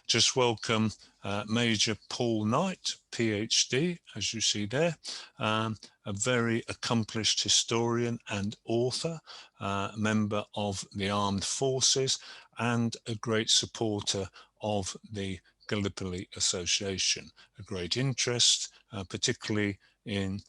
just welcome Major Paul Knight, PhD, as you see there, a very accomplished historian and author, member of the armed forces, and a great supporter of the Gallipoli Association, a great interest, particularly in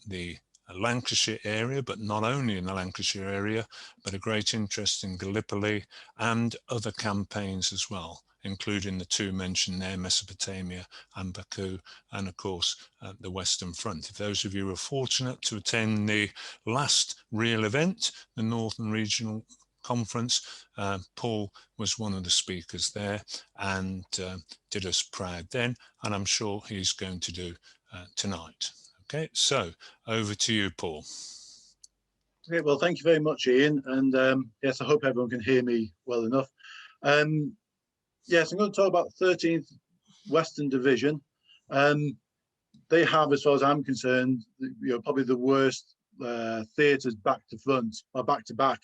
the Lancashire area, but not only in the Lancashire area, but a great interest in Gallipoli and other campaigns as well, including the two mentioned there, Mesopotamia and Baku, and of course the Western Front. If those of you who are fortunate to attend the last real event, the Northern Regional Conference, Paul was one of the speakers there and did us proud then, and I'm sure he's going to do tonight. Okay, so over to you, Paul. Okay, well, thank you very much, Ian, and yes, I hope everyone can hear me well enough. Yes, I'm going to talk about 13th Western Division. They have, as far as I'm concerned, probably the worst theatres back to front, or back to back,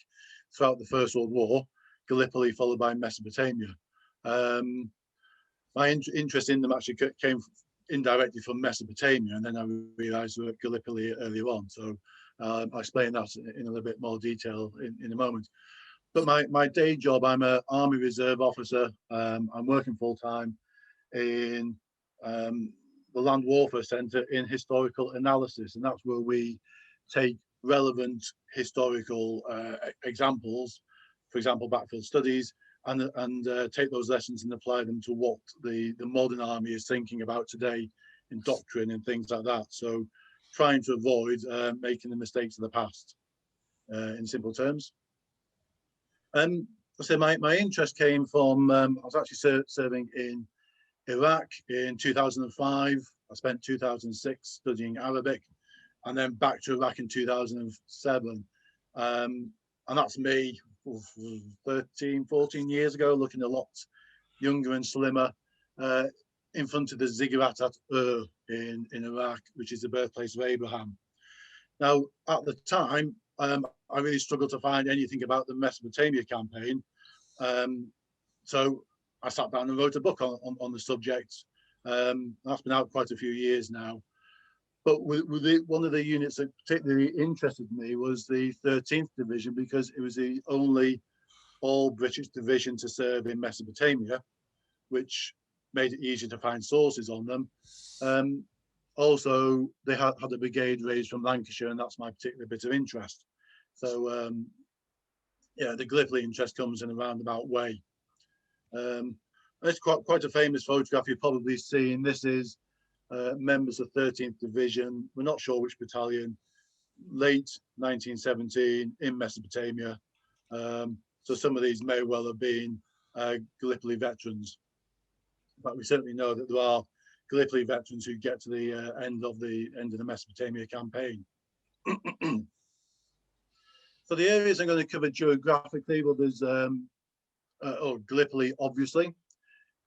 throughout the First World War, Gallipoli followed by Mesopotamia. My interest in them actually came indirectly from Mesopotamia, and then I realised we were at Gallipoli earlier on. So I'll explain that in a little bit more detail in a moment. But my day job, I'm an Army Reserve officer. I'm working full-time in the Land Warfare Centre in historical analysis, and that's where we take relevant historical examples, for example, battlefield studies, and take those lessons and apply them to what the modern army is thinking about today in doctrine and things like that. So trying to avoid making the mistakes of the past, in simple terms. So my interest came from, I was actually serving in Iraq in 2005. I spent 2006 studying Arabic, and then back to Iraq in 2007. And that's me 13, 14 years ago, looking a lot younger and slimmer, in front of the Ziggurat at Ur in Iraq, which is the birthplace of Abraham. Now, at the time, I really struggled to find anything about the Mesopotamia campaign. So I sat down and wrote a book on the subject. That's been out quite a few years now. But one of the units that particularly interested me was the 13th Division, because it was the only all-British division to serve in Mesopotamia, which made it easier to find sources on them. Also, they had a brigade raised from Lancashire, and that's my particular bit of interest. So, yeah, the Gallipoli interest comes in a roundabout way. It's quite a famous photograph you've probably seen. This is members of 13th Division, we're not sure which battalion, late 1917 in Mesopotamia. So some of these may well have been Gallipoli veterans, but we certainly know that there are Gallipoli veterans who get to the end of the Mesopotamia campaign. So the areas I'm going to cover geographically, well, there's Gallipoli, obviously.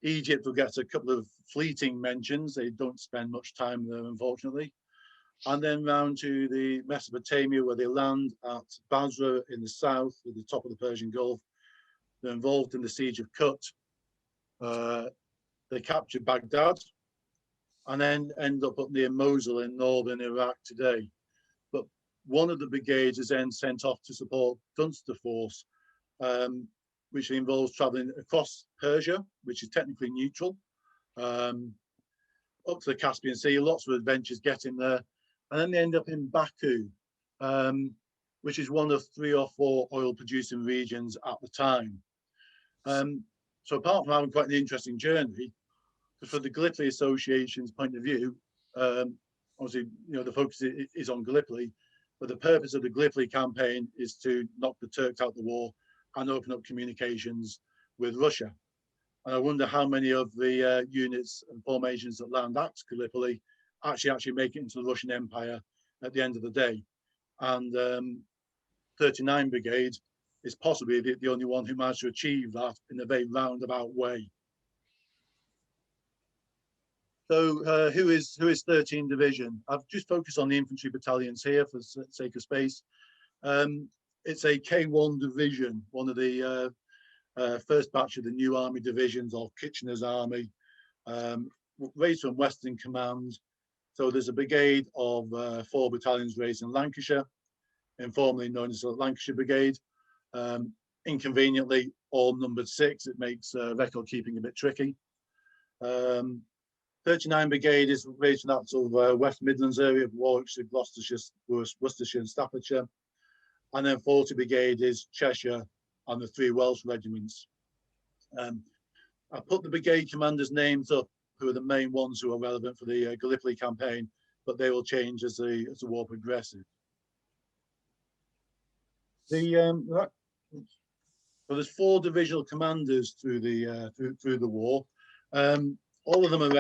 Egypt will get a couple of fleeting mentions. They don't spend much time there, unfortunately. And then round to the Mesopotamia, where they land at Basra in the south, at the top of the Persian Gulf. They're involved in the siege of Kut. They capture Baghdad, and then end up near Mosul in northern Iraq today. But one of the brigades is then sent off to support Dunster Force, which involves traveling across Persia, which is technically neutral, up to the Caspian Sea. Lots of adventures getting there. And then they end up in Baku, which is one of 3 or 4 oil producing regions at the time. So apart from having quite an interesting journey, for the Gallipoli Association's point of view, obviously, the focus is on Gallipoli, but the purpose of the Gallipoli campaign is to knock the Turks out the war and open up communications with Russia. And I wonder how many of the units and formations that land at Gallipoli actually make it into the Russian Empire at the end of the day. And 39 Brigade is possibly the only one who managed to achieve that in a very roundabout way. So who is 13 Division? I've just focused on the infantry battalions here for the sake of space. It's a K1 division, one of the first batch of the new army divisions or Kitchener's army, raised from Western Command. So there's a brigade of 4 battalions raised in Lancashire, informally known as the Lancashire Brigade. Inconveniently, all numbered 6. It makes record keeping a bit tricky. 39 Brigade is raised from that sort of West Midlands area of Warwickshire, Gloucestershire, Worcestershire and Staffordshire. And then 40 Brigade is Cheshire and the 3 Welsh regiments. I put the brigade commanders' names up, who are the main ones who are relevant for the Gallipoli campaign, but they will change as the war progresses. So there's 4 divisional commanders through the war. All of them are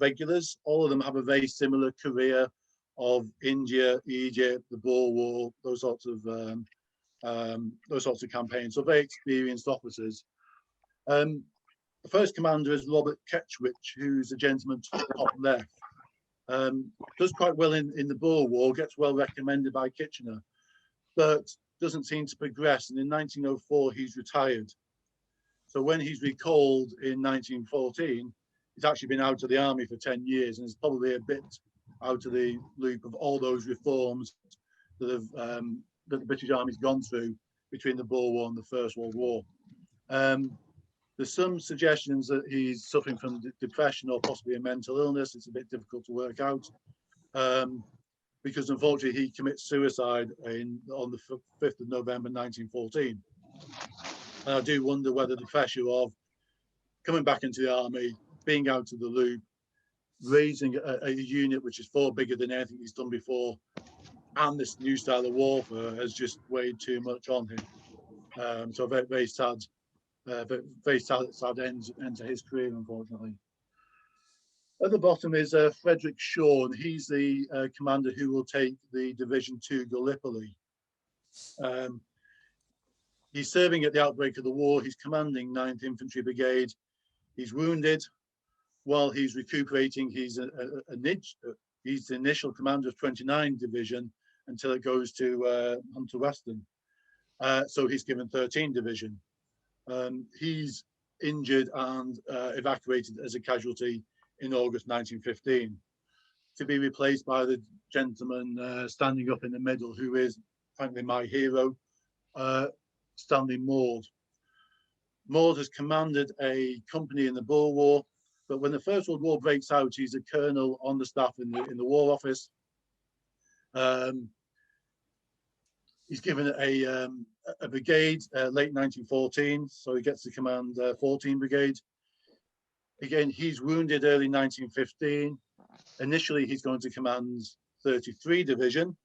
regulars. All of them have a very similar career of India, Egypt, the Boer War, those sorts of campaigns. So very experienced officers. The first commander is Robert Ketchwich, who's a gentleman to the top left. Does quite well in the Boer War, gets well recommended by Kitchener, but doesn't seem to progress. And in 1904, he's retired. So when he's recalled in 1914, he's actually been out of the army for 10 years and is probably a bit out of the loop of all those reforms that the British Army's gone through between the Boer War and the First World War. There's some suggestions that he's suffering from depression or possibly a mental illness. It's a bit difficult to work out because unfortunately he commits suicide on the 5th of November 1914. And I do wonder whether the pressure of coming back into the army, being out of the loop, raising a unit which is far bigger than anything he's done before, and this new style of warfare has just weighed too much on him. So very, very sad. Very sad end to his career, unfortunately. At the bottom is Frederick Shaw, and he's the commander who will take the Division 2 Gallipoli. He's serving at the outbreak of the war. He's commanding 9th Infantry Brigade. He's wounded. While he's recuperating, he's the initial commander of 29 Division until it goes to Hunter Weston. So he's given 13 Division. He's injured and evacuated as a casualty in August 1915 to be replaced by the gentleman standing up in the middle, who is frankly my hero, Stanley Maud. Maud has commanded a company in the Boer War, but when the First World War breaks out, he's a colonel on the staff in the War Office. He's given a brigade late 1914, so he gets to command 14 Brigade. Again, he's wounded early 1915. Initially, he's going to command 33 Division,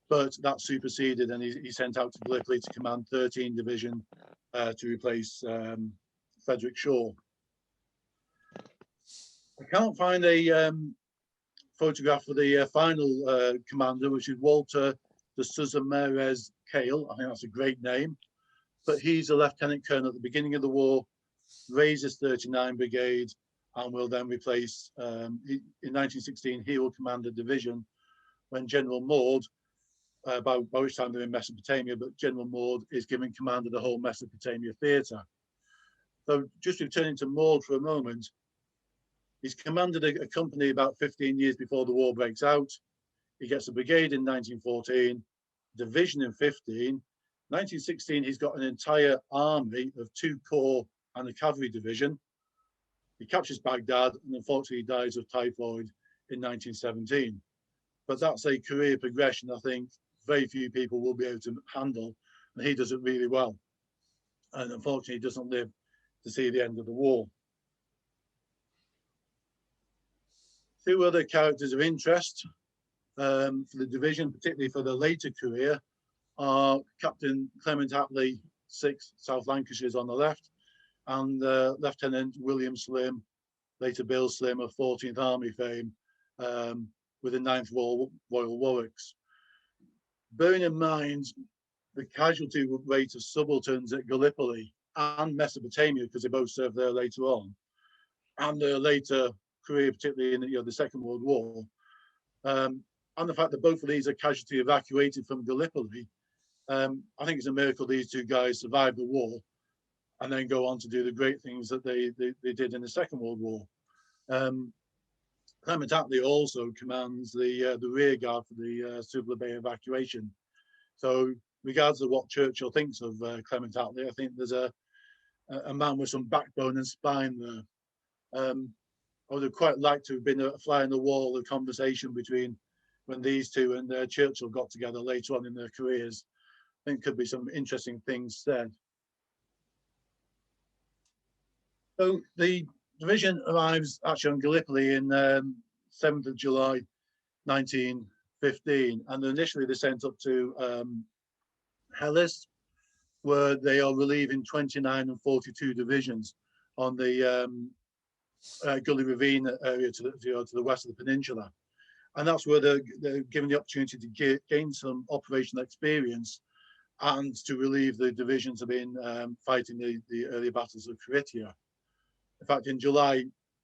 but that's superseded, and he's sent out to Gallipoli to command 13 Division to replace Frederick Shaw. I can't find a photograph for the final commander, which is Walter de Souza Meirelles Cale. I think that's a great name, but he's a lieutenant colonel at the beginning of the war, raises 39 Brigade, and will then replace, in 1916, he will command a division when General Maud, by which time they're in Mesopotamia, but General Maud is given command of the whole Mesopotamia theatre. So just returning to Maud for a moment, he's commanded a company about 15 years before the war breaks out. He gets a brigade in 1914, division in 15. 1916, he's got an entire army of 2 corps and a cavalry division. He captures Baghdad and unfortunately dies of typhoid in 1917. But that's a career progression I think very few people will be able to handle, and he does it really well. And unfortunately, he doesn't live to see the end of the war. 2 other characters of interest for the division, particularly for the later career, are Captain Clement Attlee, 6th South Lancashires on the left, and Lieutenant William Slim, later Bill Slim of 14th Army fame, with the 9th Royal Warwicks. Bearing in mind the casualty rate of subalterns at Gallipoli and Mesopotamia, because they both served there later on, and their later career, particularly in the Second World War, and the fact that both of these are casualty evacuated from Gallipoli, I think it's a miracle these 2 guys survived the war. and then go on to do the great things that they did in the Second World War. Clement Attlee also commands the rear guard for the Suvla Bay evacuation. So, regardless of what Churchill thinks of Clement Attlee, I think there's a man with some backbone and spine there. I would have quite liked to have been a fly on the wall, a conversation between when these two and Churchill got together later on in their careers. I think could be some interesting things said. So the division arrives actually on Gallipoli in 7th of July 1915, and initially they're sent up to Helles, where they are relieving 29 and 42 divisions on the Gully Ravine area to the west of the peninsula. And that's where they're given the opportunity to gain some operational experience and to relieve the divisions of being fighting the early battles of Krithia. In fact, in July,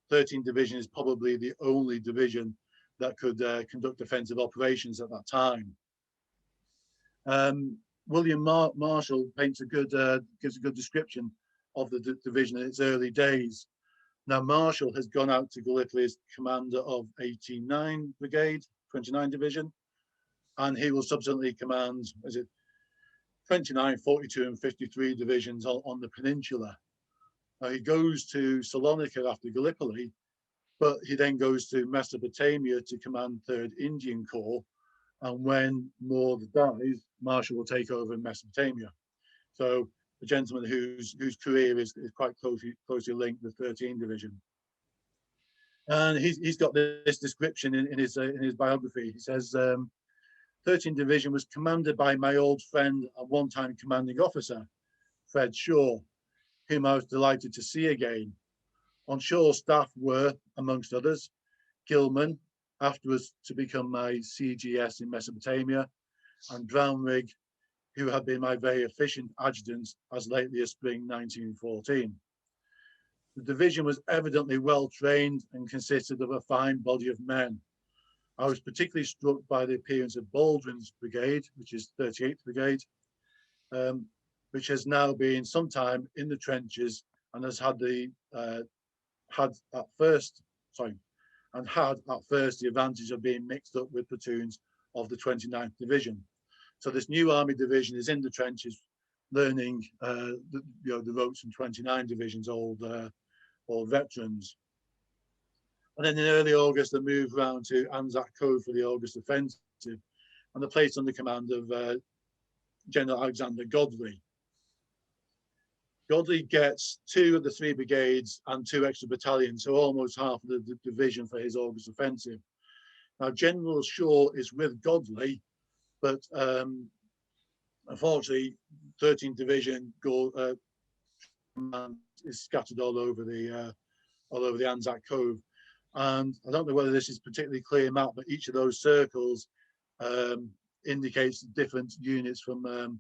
13 Division is probably the only division that could conduct offensive operations at that time. William Marshall paints gives a good description of the division in its early days. Now, Marshall has gone out to Gallipoli as commander of 89 Brigade, 29 Division, and he will subsequently command, 29, 42, and 53 divisions on the peninsula. Now, he goes to Salonika after Gallipoli, but he then goes to Mesopotamia to command 3rd Indian Corps. And when Maud dies, Marshall will take over in Mesopotamia. So a gentleman whose career is quite closely linked with 13 Division. And he's got this description in his biography. He says, 13 Division was commanded by my old friend and one-time commanding officer, Fred Shaw, whom I was delighted to see again. On Shaw's staff were, amongst others, Gilman, afterwards to become my CGS in Mesopotamia, and Brownrigg, who had been my very efficient adjutant as lately as spring 1914. The division was evidently well trained and consisted of a fine body of men. I was particularly struck by the appearance of Baldwin's brigade, which is 38th Brigade, which has now been some time in the trenches and has had at first the advantage of being mixed up with platoons of the 29th Division. So this new army division is in the trenches, learning the ropes from 29 Division's old veterans. And then in early August, they move around to Anzac Cove for the August offensive, and they're placed under command of General Alexander Godley. Godley gets 2 of the 3 brigades and 2 extra battalions, so almost half of the division for his August offensive. Now, General Shaw is with Godley, but unfortunately, 13th Division is scattered all over the Anzac Cove. And I don't know whether this is particularly clear map, but each of those circles indicates different units from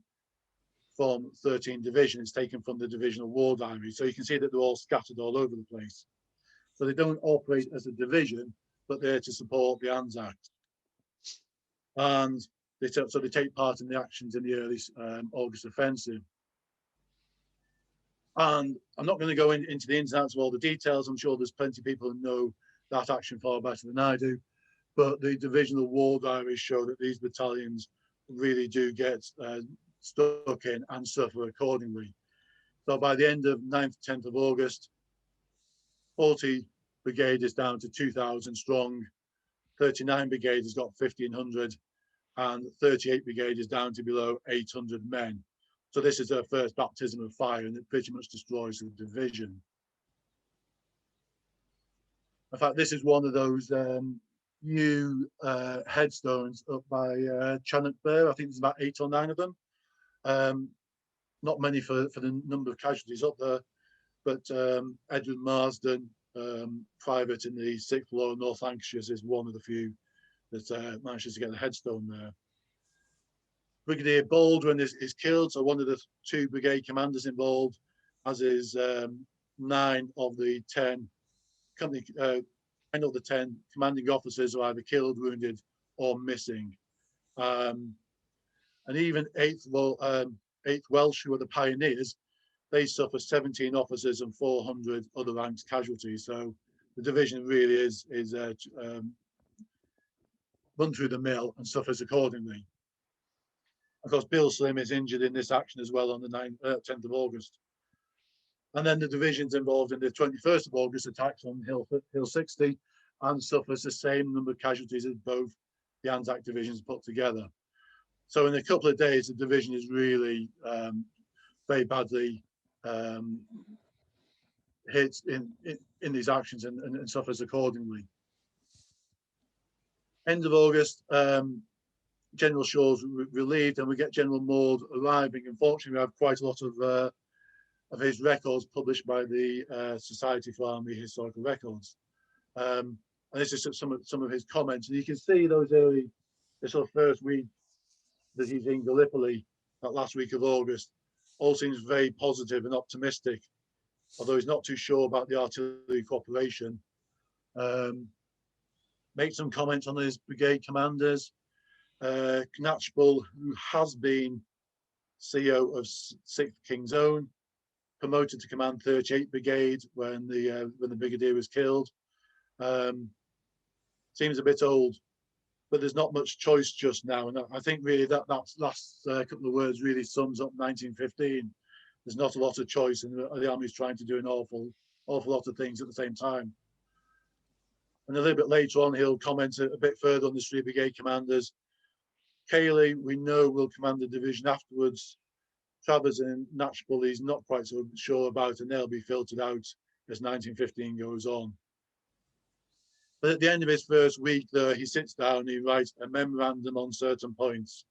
13 Division. It's taken from the divisional war diary. So you can see that they're all scattered all over the place. So they don't operate as a division, but they're to support the Anzacs. And they take part in the actions in the early August offensive. And I'm not going to go into the ins and outs of all the details. I'm sure there's plenty of people who know that action far better than I do. But the divisional war diaries show that these battalions really do get stuck in and suffer accordingly. So by the end of 9th, 10th of August, 40 Brigade is down to 2,000 strong, 39 Brigade has got 1,500, and 38 Brigade is down to below 800 men. So this is their first baptism of fire, and it pretty much destroys the division. In fact, this is one of those new headstones up by Channockburn. I think there's about 8 or 9 of them. Not many for the number of casualties up there, but Edward Marsden, private in the 6th Lowe, North Lancashire, is one of the few that manages to get a headstone there. Brigadier Baldwin is killed, so one of the 2 brigade commanders involved, as is 9 of the 10 company, 9 of the 10 commanding officers are either killed, wounded, or missing. And even 8th Welsh, who are the pioneers, they suffer 17 officers and 400 other ranks casualties. So the division really is run through the mill and suffers accordingly. Of course, Bill Slim is injured in this action as well on the 10th of August. And then the division's involved in the 21st of August attacks on Hill 60 and suffers the same number of casualties as both the Anzac divisions put together. So in a couple of days, the division is really very badly hit in these actions and suffers accordingly. End of August, General Shaw's relieved, and we get General Maud arriving. Unfortunately, we have quite a lot of his records published by the Society for Army Historical Records. And this is some of his comments. And you can see those early, the sort of first week that he's in Gallipoli, that last week of August, all seems very positive and optimistic, although he's not too sure about the artillery cooperation. Make some comments on his brigade commanders. Knatchbull, who has been CO of 6th King's Own, promoted to command 38th Brigade when the brigadier was killed. Seems a bit old, but there's not much choice just now. And I think really that last couple of words really sums up 1915. There's not a lot of choice, and the army's trying to do an awful lot of things at the same time. And a little bit later on, he'll comment a bit further on the 3 brigade commanders. Cayley, we know, will command the division afterwards. Travers and Knatchbull, he's not quite so sure about, and they'll be filtered out as 1915 goes on. But at the end of his first week there, he sits down and he writes a memorandum on certain points.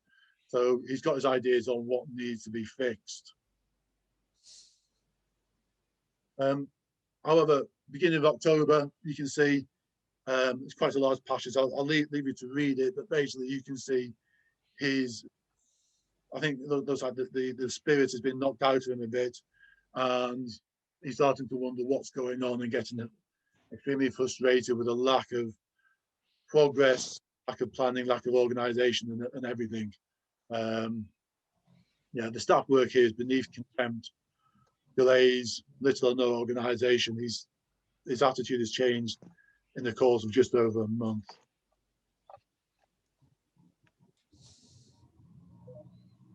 So he's got his ideas on what needs to be fixed. However, beginning of October, you can see it's quite a large passage. I'll leave you to read it, but basically you can see I think those like the spirit has been knocked out of him a bit, and he's starting to wonder what's going on and getting extremely frustrated with a lack of progress, lack of planning, lack of organisation, and everything. Yeah, the staff work here is beneath contempt, delays, little or no organisation. His attitude has changed in the course of just over a month.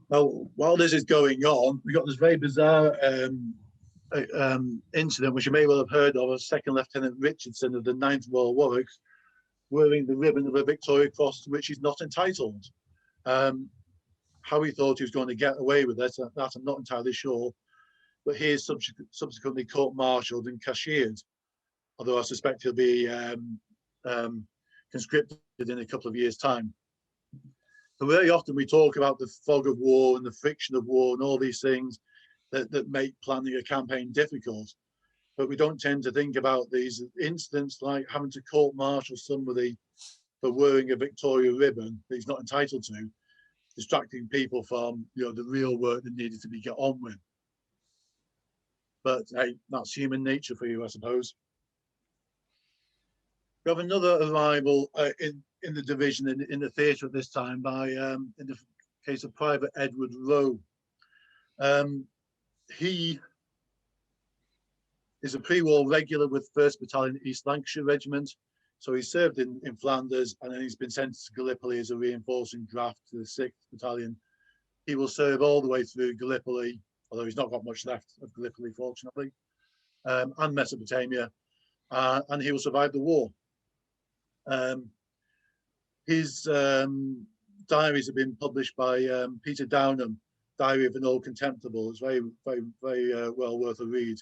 Now, while this is going on, we got this very bizarre incident, which you may well have heard of Second Lieutenant Richardson of the 9th Royal Warwicks wearing the ribbon of a Victoria Cross to which he's not entitled. How he thought he was going to get away with that I'm not entirely sure, but he is subsequently court-martialed and cashiered, although I suspect he'll be conscripted in a couple of years' time. So very often we talk about the fog of war and the friction of war and all these things that make planning a campaign difficult. But we don't tend to think about these incidents like having to court-martial somebody for wearing a Victoria ribbon that he's not entitled to, distracting people from the real work that needed to be get on with. But hey, that's human nature for you, I suppose. We have another arrival in the division in the theatre at this time by, in the case of Private Edward Lowe. He is a pre-war regular with 1st Battalion East Lancashire Regiment. So he served in Flanders, and then he's been sent to Gallipoli as a reinforcing draft to the 6th Battalion. He will serve all the way through Gallipoli, although he's not got much left of Gallipoli, fortunately, and Mesopotamia, and he will survive the war. His diaries have been published by Peter Downham, Diary of an Old Contemptible. It's very, very, very well worth a read.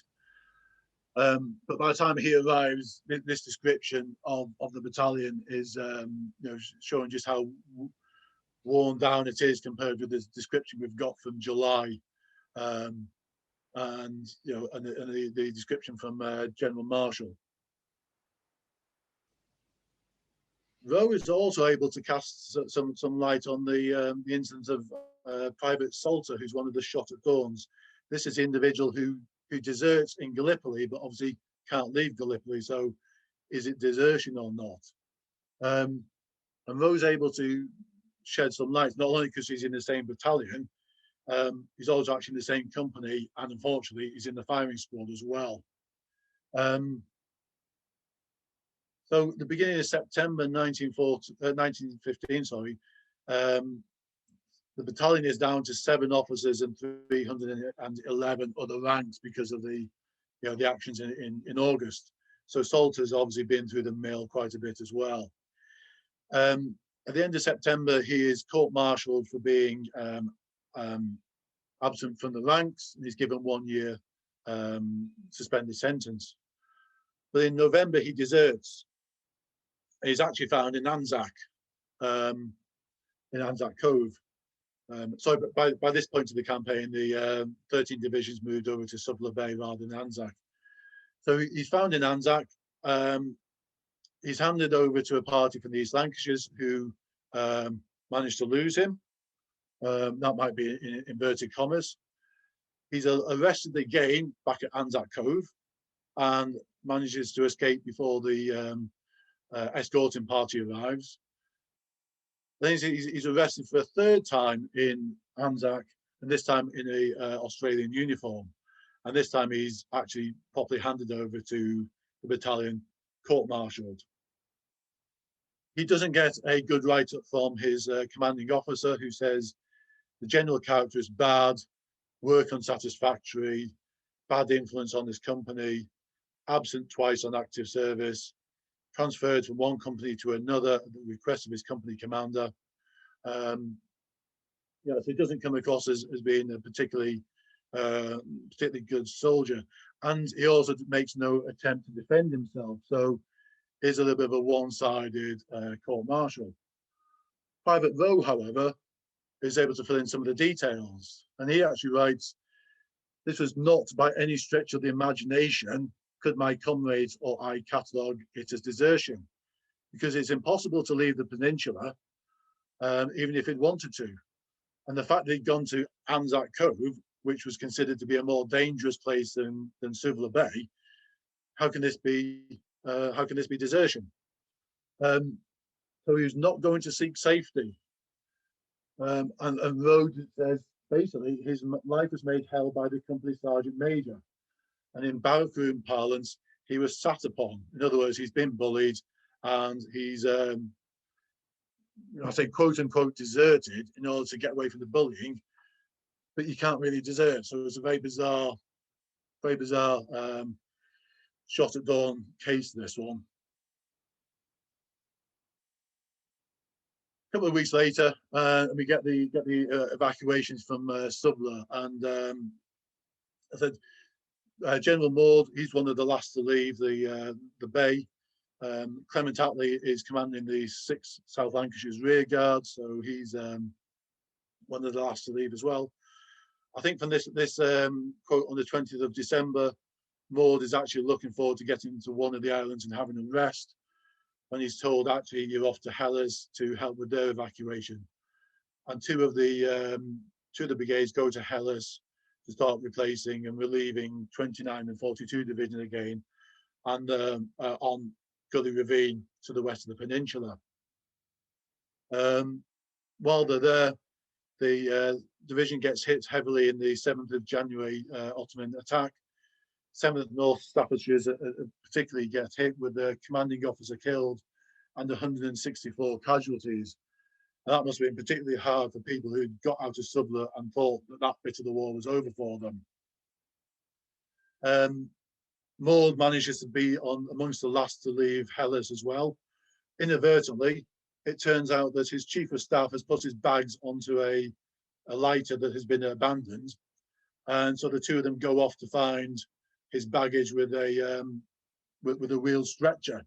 But by the time he arrives, this description of the battalion is showing just how worn down it is compared with the description we've got from July, and the description from General Marshall. Rowe is also able to cast some light on the incident of Private Salter, who's one of the shot at Thorns. This is the individual who deserts in Gallipoli, but obviously can't leave Gallipoli. So, is it desertion or not? And Rowe's able to shed some light, not only because he's in the same battalion, He's also actually in the same company, and unfortunately, he's in the firing squad as well. So at the beginning of September 1915, sorry, the battalion is down to 7 officers and 311 other ranks because of the actions in August. So Salter's obviously been through the mill quite a bit as well. At the end of September, he is court-martialed for being absent from the ranks, and he's given 1 year suspended sentence. But in November, he deserts. He's actually found in Anzac Cove. So by this point of the campaign, the 13 divisions moved over to Suvla Bay rather than Anzac. So he's found in Anzac. He's handed over to a party from the East Lancashires who managed to lose him. That might be in inverted commas. He's arrested again back at Anzac Cove and manages to escape before the escorting party arrives. Then he's arrested for a 3rd time in Anzac, and this time in a Australian uniform. And this time he's actually properly handed over to the battalion, court-martialed. He doesn't get a good write-up from his commanding officer, who says the general character is bad, work unsatisfactory, bad influence on his company, absent twice on active service, transferred from one company to another at the request of his company commander. So he doesn't come across as being a particularly good soldier, and he also makes no attempt to defend himself. So is a little bit of a one-sided court-martial. Private Lowe, however, is able to fill in some of the details, and he actually writes, "This was not by any stretch of the imagination could my comrades or I catalogue it as desertion, because it's impossible to leave the peninsula, even if it wanted to. And the fact that he'd gone to Anzac Cove, which was considered to be a more dangerous place than Suvla Bay, how can this be desertion?" So he was not going to seek safety. And Rhodes says basically his life was made hell by the company sergeant major, and in barrackroom parlance, he was sat upon. In other words, he's been bullied, and he's I say quote unquote deserted in order to get away from the bullying, but you can't really desert. So it's a very bizarre shot at dawn case, this one. A couple of weeks later, we get the evacuations from Suvla, and I said General Maud, he's one of the last to leave the bay. Clement Attlee is commanding the 6th South Lancashire's rear guard, so he's one of the last to leave as well. I think from this quote on the 20th of December, Maud is actually looking forward to getting to one of the islands and having a rest, when he's told actually you're off to Helles to help with their evacuation. And two of the brigades go to Helles to start replacing and relieving 29 and 42 Division again, and on Gully Ravine to the west of the peninsula. While they're there, the division gets hit heavily in the 7th of January Ottoman attack. 7th North Staffordshire's particularly get hit, with the commanding officer killed and 164 casualties. And that must have been particularly hard for people who got out of Suvla and thought that that bit of the war was over for them. Maud manages to be amongst the last to leave Helles as well. Inadvertently, it turns out that his chief of staff has put his bags onto a lighter that has been abandoned, and so the two of them go off to find his baggage with a wheeled stretcher.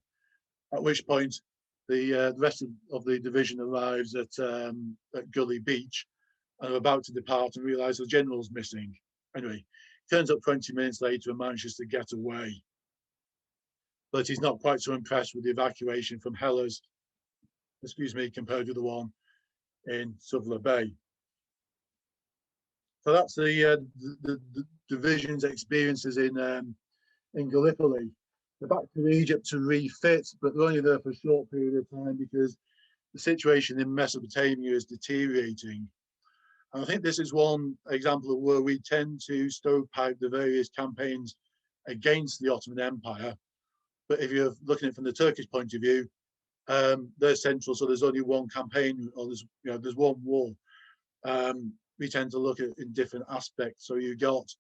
At which point, the rest of the division arrives at Gully Beach and are about to depart and realise the general's missing. Anyway, turns up 20 minutes later and manages to get away. But he's not quite so impressed with the evacuation from Helles, compared with the one in Suvla Bay. So that's the division's experiences in Gallipoli. They're back to Egypt to refit, but they're only there for a short period of time because the situation in Mesopotamia is deteriorating. And I think this is one example of where we tend to stovepipe the various campaigns against the Ottoman Empire. But if you're looking at it from the Turkish point of view, they're central, so there's only one campaign, or there's one war. We tend to look at it in different aspects. So you've got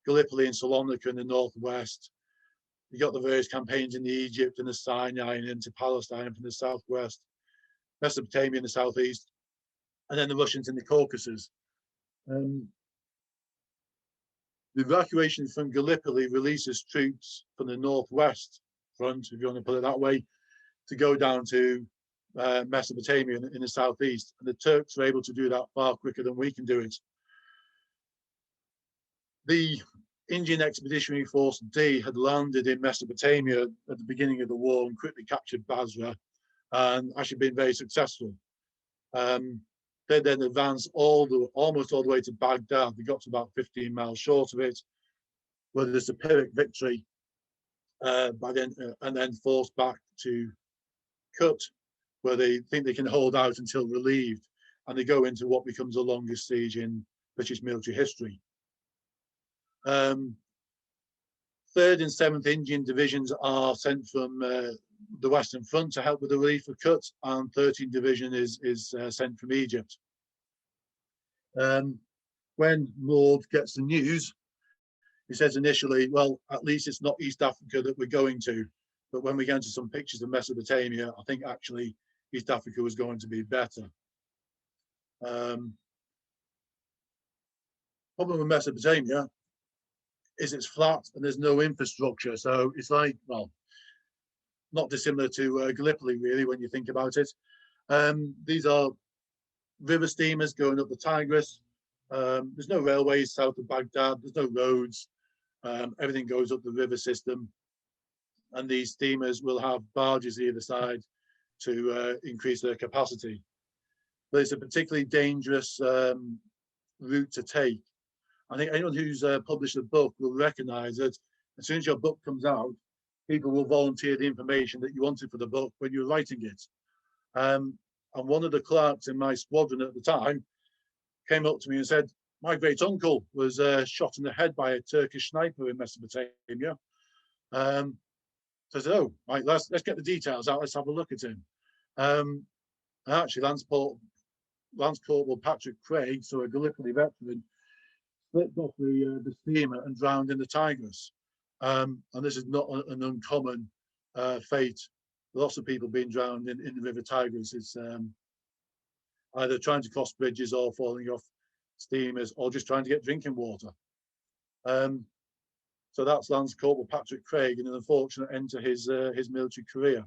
Gallipoli and Salonika in the northwest. You got the various campaigns in Egypt and the Sinai and into Palestine from the southwest, Mesopotamia in the southeast, and then the Russians in the Caucasus. The evacuation from Gallipoli releases troops from the northwest front, if you want to put it that way, to go down to Mesopotamia in the southeast. And the Turks are able to do that far quicker than we can do it. The Indian Expeditionary Force D had landed in Mesopotamia at the beginning of the war and quickly captured Basra and actually been very successful. They then advanced almost all the way to Baghdad. They got to about 15 miles short of it, where there's a Pyrrhic victory and then forced back to Kut, where they think they can hold out until relieved, and they go into what becomes the longest siege in British military history. 3rd and 7th Indian Divisions are sent from the Western Front to help with the relief of Kut, and 13th Division is sent from Egypt. When Maud gets the news, he says initially, well, at least it's not East Africa that we're going to. But when we get into some pictures of Mesopotamia, I think actually East Africa was going to be better. Problem with Mesopotamia is it's flat and there's no infrastructure. So it's like, well, not dissimilar to Gallipoli, really, when you think about it. These are river steamers going up the Tigris. There's no railways south of Baghdad. There's no roads. Everything goes up the river system. And these steamers will have barges either side to increase their capacity. But it's a particularly dangerous route to take. I think anyone who's published a book will recognize that as soon as your book comes out, people will volunteer the information that you wanted for the book when you're writing it. And one of the clerks in my squadron at the time came up to me and said, my great uncle was shot in the head by a Turkish sniper in Mesopotamia. So I said, oh, right, let's get the details out. Let's have a look at him. Actually, Lance Corporal Patrick Craig, so a Gallipoli veteran, slipped off the steamer and drowned in the Tigris. And this is not an uncommon fate. Lots of people being drowned in the River Tigris. It's either trying to cross bridges or falling off steamers or just trying to get drinking water. So that's Lance Corporal Patrick Craig, and an unfortunate end to his military career.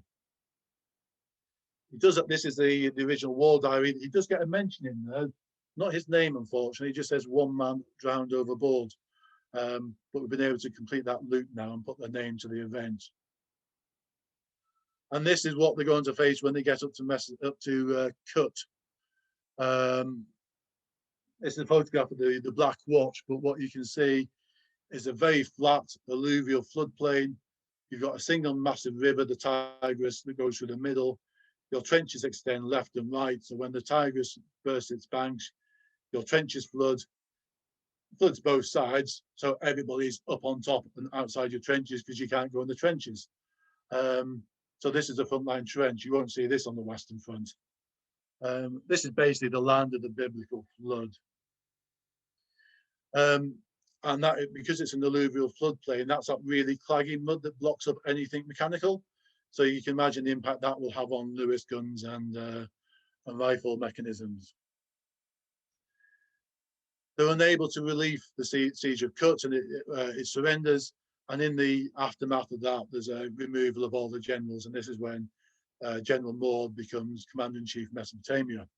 He does. This is the original war diary. He does get a mention in there, not his name, unfortunately. He just says one man drowned overboard. But we've been able to complete that loop now and put their name to the event. And this is what they're going to face when they get up to Kut. It's a photograph of the Black Watch, but what you can see is a very flat alluvial floodplain. You've got a single massive river, the Tigris, that goes through the middle. Your trenches extend left and right. So when the Tigris bursts its banks, your trenches floods both sides. So everybody's up on top and outside your trenches because you can't go in the trenches. So this is a frontline trench. You won't see this on the Western Front. This is basically the land of the biblical flood. And that, because it's an alluvial floodplain, that's that really claggy mud that blocks up anything mechanical. So you can imagine the impact that will have on Lewis guns and rifle mechanisms. They're unable to relieve the siege of Kut, and it surrenders. And in the aftermath of that, there's a removal of all the generals, and this is when General Maud becomes Commander-in-Chief Mesopotamia.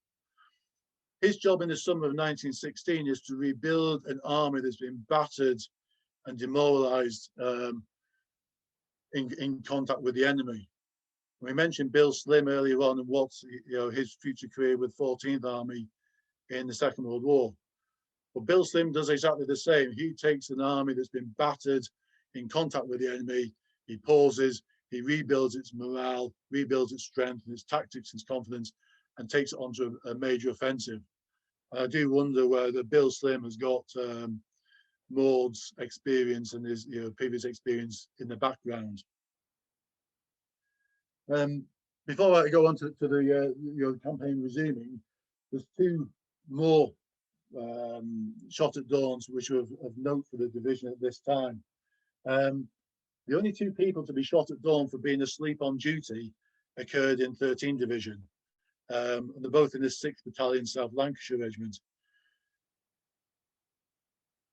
His job in the summer of 1916 is to rebuild an army that's been battered and demoralized in contact with the enemy. We mentioned Bill Slim earlier on and what's his future career with 14th Army in the Second World War. But Bill Slim does exactly the same. He takes an army that's been battered in contact with the enemy, he pauses, he rebuilds its morale, rebuilds its strength and its tactics and its confidence, and takes it onto a major offensive. I do wonder whether Bill Slim has got Maud's experience and his previous experience in the background. Before I go on to the campaign resuming, there's two more shot at dawns which are of note for the division at this time. The only two people to be shot at dawn for being asleep on duty occurred in 13th Division. And they're both in the 6th Battalion South Lancashire Regiment.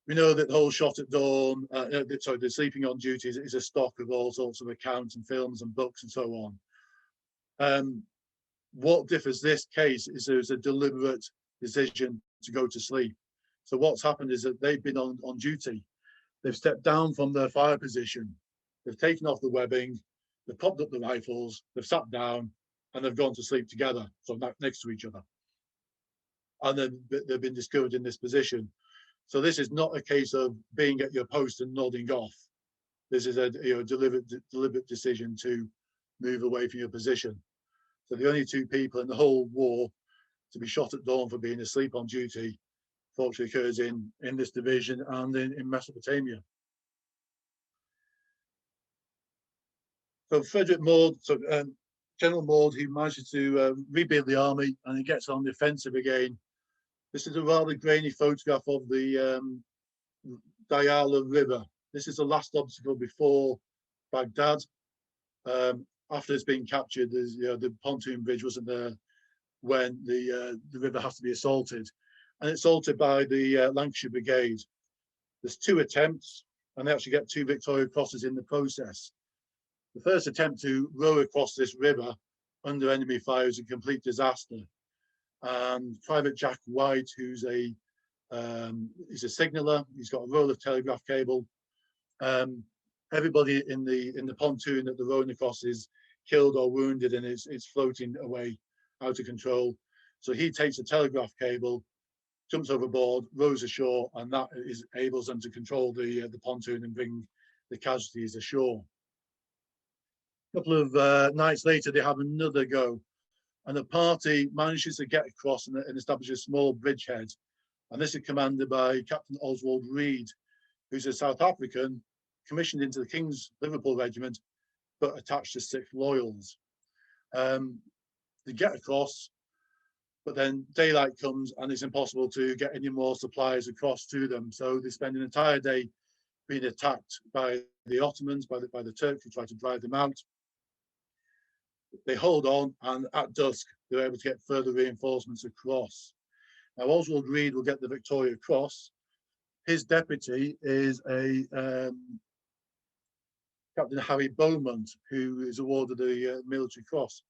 We know that the whole shot at dawn, the sleeping on duty is a stock of all sorts of accounts and films and books and so on. What differs this case is there's a deliberate decision to go to sleep. So what's happened is that they've been on duty. They've stepped down from their fire position. They've taken off the webbing, they've popped up the rifles, they've sat down, and they've gone to sleep together, so next to each other. And then they've been discovered in this position. So this is not a case of being at your post and nodding off. This is a deliberate decision to move away from your position. So the only two people in the whole war to be shot at dawn for being asleep on duty, fortunately, occurs in this division and in Mesopotamia. So Frederick Maud, General Maud, he manages to rebuild the army and he gets on the offensive again. This is a rather grainy photograph of the Dayala River. This is the last obstacle before Baghdad. After it's been captured, the pontoon bridge wasn't there when the river has to be assaulted. And it's assaulted by the Lancashire Brigade. There's 2 attempts, and they actually get 2 Victoria Crosses in the process. The first attempt to row across this river under enemy fire is a complete disaster. And Private Jack White, who's he's a signaller, he's got a roll of telegraph cable. Everybody in the pontoon that they're rowing across is killed or wounded, and it's floating away out of control. So he takes a telegraph cable, jumps overboard, rows ashore, and that enables them to control the pontoon and bring the casualties ashore. A couple of nights later, they have another go, and the party manages to get across and establish a small bridgehead. And this is commanded by Captain Oswald Reed, who's a South African commissioned into the King's Liverpool Regiment, but attached to 6th Loyals. They get across, but then daylight comes and it's impossible to get any more supplies across to them. So they spend an entire day being attacked by the Ottomans, by the Turks who try to drive them out. They hold on, and at dusk, they're able to get further reinforcements across. Now, Oswald Reed will get the Victoria Cross. His deputy is a Captain Harry Beaumont, who is awarded the Military Cross.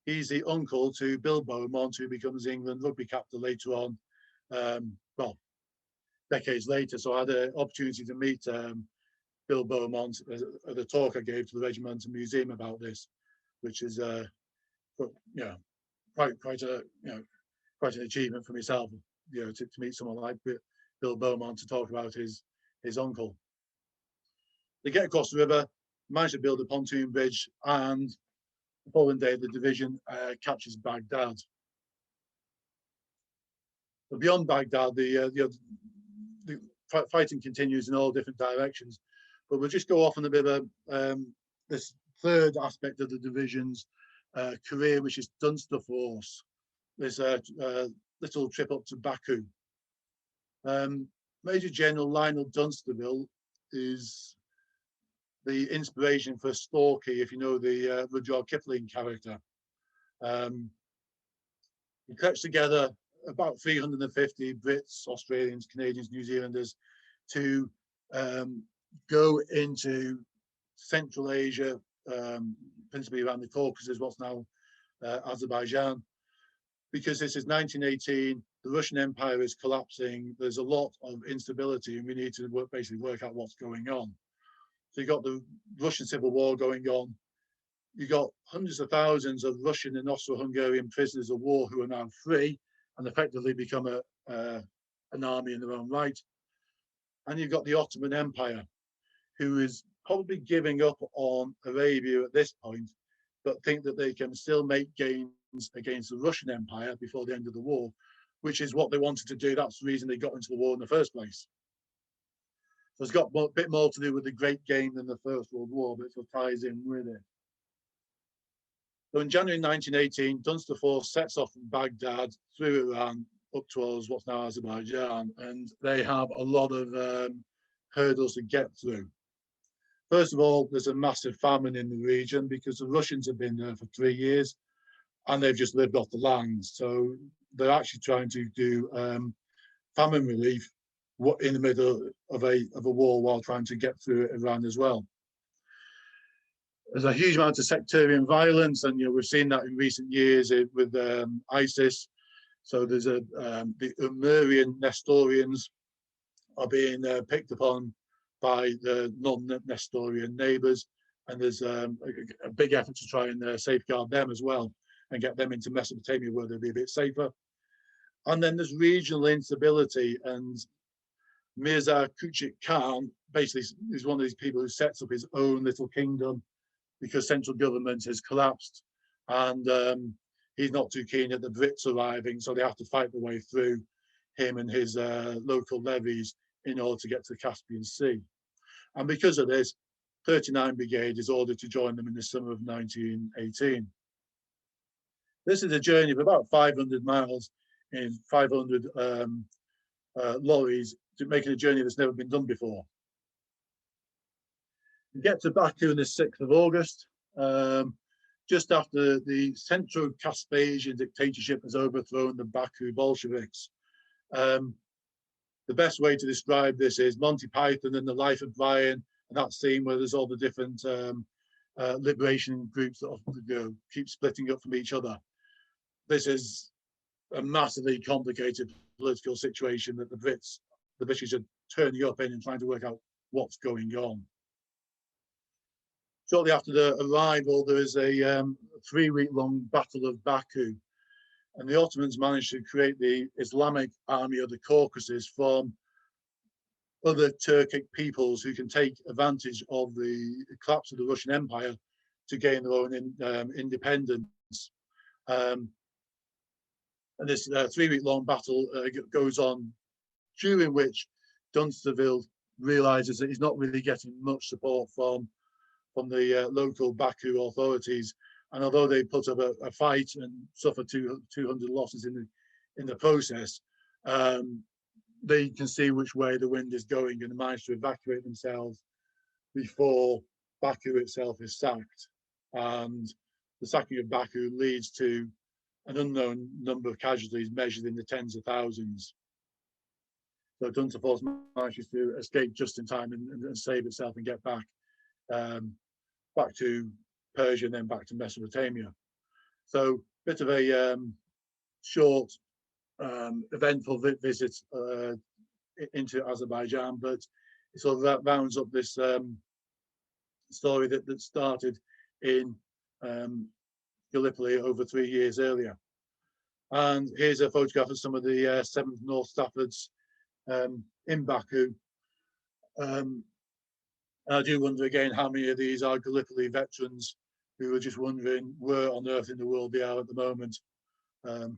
He's the uncle to Bill Beaumont, who becomes England rugby captain later on, well, decades later. So I had an opportunity to meet Bill Beaumont at a talk I gave to the Regimental Museum about this, which is quite an achievement for myself, to meet someone like Bill Beaumont to talk about his uncle. They get across the river, manage to build a pontoon bridge, and the following day the division captures Baghdad. But beyond Baghdad, the fighting continues in all different directions. But we'll just go off on a bit of this third aspect of the division's career, which is Dunster Force. There's a little trip up to Baku. Major General Lionel Dunsterville is the inspiration for Storky, if you know the Rudyard Kipling character. He collects together about 350 Brits, Australians, Canadians, New Zealanders to go into Central Asia, principally around the Caucasus, what's now Azerbaijan. Because this is 1918, the Russian Empire is collapsing, there's a lot of instability, and we need to basically work out what's going on. So you've got the Russian Civil War going on. You've got hundreds of thousands of Russian and Austro-Hungarian prisoners of war who are now free and effectively become an army in their own right. And you've got the Ottoman Empire, who is probably giving up on Arabia at this point, but think that they can still make gains against the Russian Empire before the end of the war. which is what they wanted to do. That's the reason they got into the war in the first place. So it's got a bit more to do with the Great Game than the First World War, but it sort of ties in with it. So in January 1918, Dunster Force sets off from Baghdad through Iran up towards what's now Azerbaijan, and they have a lot of hurdles to get through. First of all, there's a massive famine in the region because the Russians have been there for 3 years and they've just lived off the land. So they're actually trying to do famine relief in the middle of a war while trying to get through Iran as well. There's a huge amount of sectarian violence, and we've seen that in recent years with ISIS. So there's the Umarian Nestorians are being picked upon by the non-Nestorian neighbours, and there's a big effort to try and safeguard them as well and get them into Mesopotamia where they'll be a bit safer. And then there's regional instability, and Mirza Kuchik Khan basically is one of these people who sets up his own little kingdom because central government has collapsed, and he's not too keen at the Brits arriving, so they have to fight their way through him and his local levies in order to get to the Caspian Sea. And because of this, 39 Brigade is ordered to join them in the summer of 1918. This is a journey of about 500 miles in 500 lorries, making a journey that's never been done before. We get to Baku on the 6th of August, just after the Centro-Caspasian dictatorship has overthrown the Baku Bolsheviks. The best way to describe this is Monty Python and the Life of Brian, and that scene where there's all the different liberation groups that keep splitting up from each other. This is a massively complicated political situation that the British are turning up in and trying to work out what's going on. Shortly after the arrival, there is a 3-week-long Battle of Baku, and the Ottomans managed to create the Islamic Army of the Caucasus from other Turkic peoples who can take advantage of the collapse of the Russian Empire to gain their own independence. And this 3-week-long battle goes on, during which Dunsterville realizes that he's not really getting much support from the local Baku authorities. And although they put up a fight and suffered 200 losses in the process, they can see which way the wind is going and manage to evacuate themselves before Baku itself is sacked. And the sacking of Baku leads to an unknown number of casualties measured in the tens of thousands. So Dunster Force manages to escape just in time and save itself and get back to Persia and then back to Mesopotamia. So bit of a short, eventful visit into Azerbaijan, but it sort of rounds up this story that started in Gallipoli over 3 years earlier. And here's a photograph of some of the 7th North Staffords in Baku. I do wonder again how many of these are Gallipoli veterans who are just wondering where on earth in the world they are at the moment. I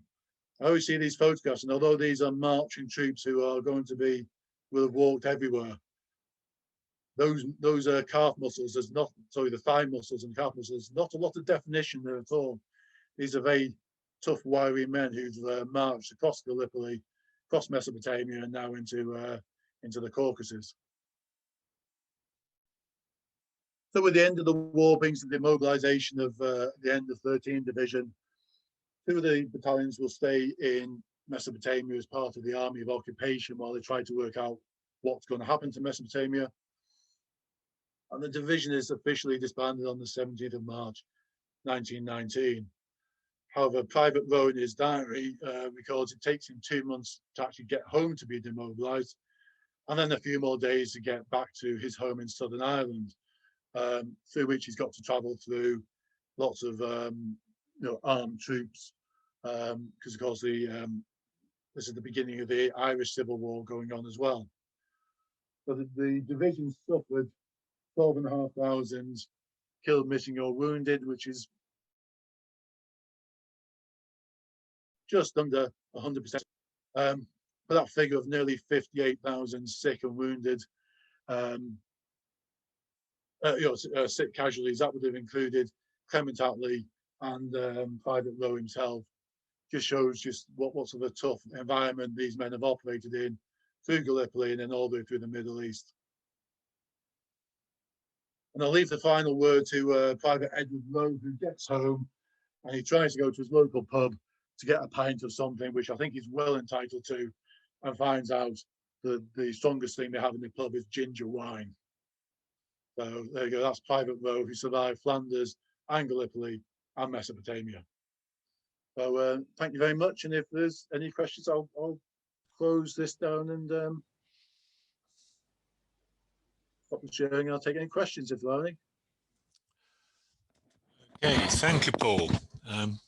always see these photographs, and although these are marching troops who are going to will have walked everywhere, those calf muscles, the thigh muscles and calf muscles, not a lot of definition there at all. These are very tough, wiry men who've marched across Gallipoli, across Mesopotamia, and now into the Caucasus. So with the end of the war brings the demobilization of the end of 13th Division. 2 of the battalions will stay in Mesopotamia as part of the Army of Occupation while they try to work out what's going to happen to Mesopotamia. And the division is officially disbanded on the 17th of March, 1919. However, Private Rowe in his diary records it takes him 2 months to actually get home to be demobilized, and then a few more days to get back to his home in Southern Ireland, through which he's got to travel through lots of armed troops, because of course this is the beginning of the Irish Civil War going on as well. So the division suffered 12,500 killed, missing or wounded, which is just under 100%. For that figure of nearly 58,000 sick and wounded, sick casualties, that would have included Clement Attlee and Private Lowe himself. Just shows just what sort of a tough environment these men have operated in through Gallipoli and then all the way through the Middle East. And I'll leave the final word to Private Edward Lowe, who gets home and he tries to go to his local pub to get a pint of something, which I think he's well entitled to, and finds out that the strongest thing they have in the pub is ginger wine. So there you go, that's Private Lowe, who survived Flanders and Gallipoli and Mesopotamia. So thank you very much, and if there's any questions, I'll close this down and stop the sharing. I'll take any questions if there are any. Okay, thank you, Paul.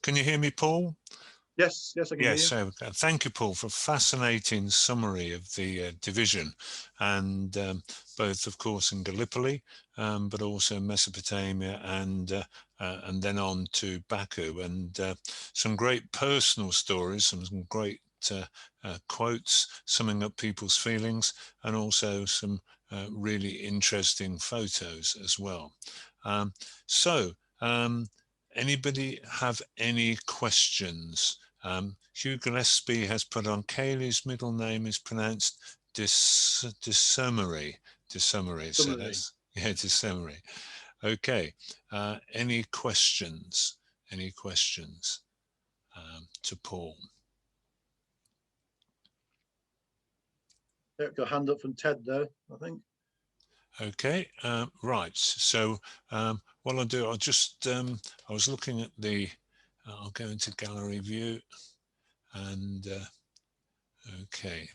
Can you hear me, Paul? Yes, I can hear you. So thank you, Paul, for a fascinating summary of the division, and both, of course, in Gallipoli, but also Mesopotamia, and then on to Baku, and some great personal stories, some great quotes summing up people's feelings, and also some really interesting photos as well. Anybody have any questions? Hugh Gillespie has put on, Kaylee's middle name is pronounced Dissemery. So that's, yeah, Dissemery. Okay, any questions? Any questions to Paul? Yeah, got a hand up from Ted there, I think. Okay, right. So what I'll do, I'll just, I was looking at the, I'll go into gallery view, and okay,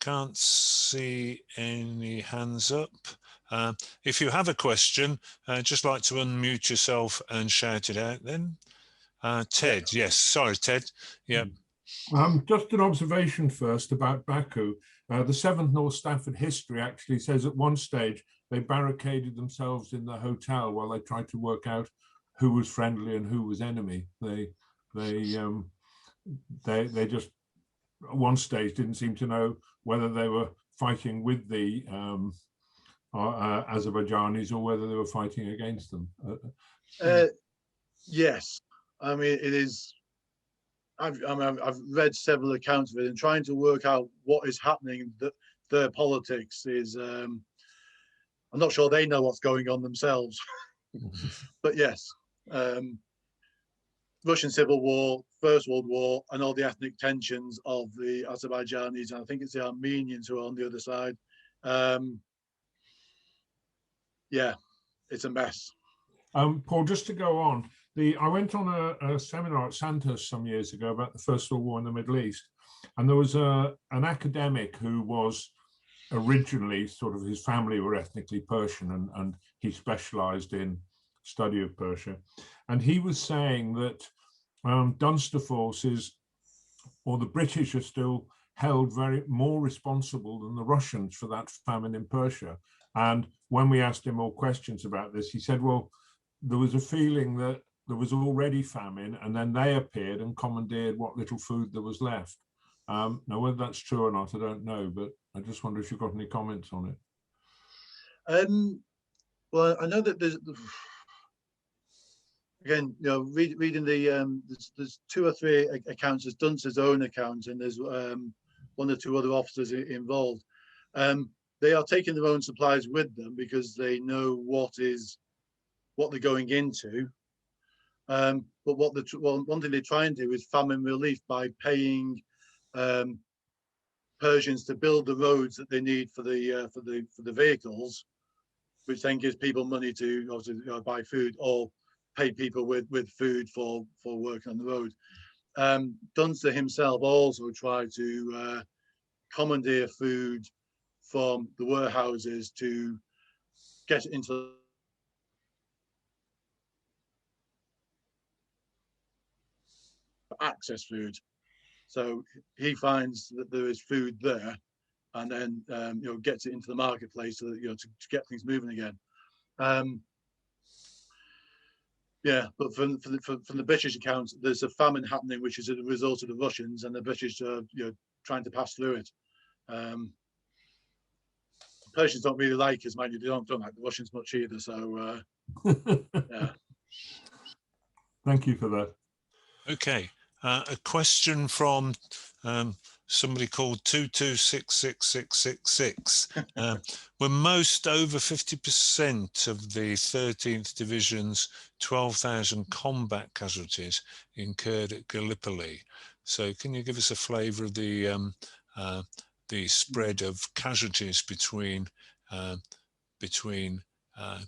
can't see any hands up. If you have a question, just like to unmute yourself and shout it out then. Ted, yes, sorry, Ted. Yeah. Just an observation first about Baku. The 7th North Stafford history actually says at one stage they barricaded themselves in the hotel while they tried to work out who was friendly and who was enemy. They just at one stage didn't seem to know whether they were fighting with the Azerbaijanis or whether they were fighting against them. Yes, I mean it is. I've read several accounts of it, and trying to work out what is happening. That their politics is. I'm not sure they know what's going on themselves. But yes, Russian Civil War, First World War, and all the ethnic tensions of the Azerbaijanis, and I think it's the Armenians who are on the other side. Yeah, it's a mess. Paul, just to go on, I went on a seminar at Santos some years ago about the First World War in the Middle East, and there was an academic who was originally sort of, his family were ethnically Persian, and he specialized in study of Persia, and he was saying that Dunster forces or the British are still held more responsible than the Russians for that famine in Persia. And when we asked him more questions about this, he said, well, there was a feeling that there was already famine, and then they appeared and commandeered what little food there was left. Now, whether that's true or not, I don't know, but I just wonder if you've got any comments on it. Well, I know that there's, again, you know, reading the, there's 2 or 3 accounts. There's Dunster's own account, and there's 1 or 2 other officers involved. They are taking their own supplies with them because they know what they're going into. But one thing they try and do is famine relief by paying Persians to build the roads that they need for the vehicles, which then gives people money to obviously buy food or pay people with food for working on the road. Dunster himself also tried to commandeer food from the warehouses to get it into access food. So he finds that there is food there, and then gets it into the marketplace so that to get things moving again. Yeah, but from the British account, there's a famine happening, which is a result of the Russians, and the British are trying to pass through it. Persians don't really like us, mind you. They don't like the Russians much either. So yeah. Thank you for that. Okay, a question from somebody called 2266666. Were most over 50% of the 13th Division's 12,000 combat casualties incurred at Gallipoli? So can you give us a flavour of the spread of casualties between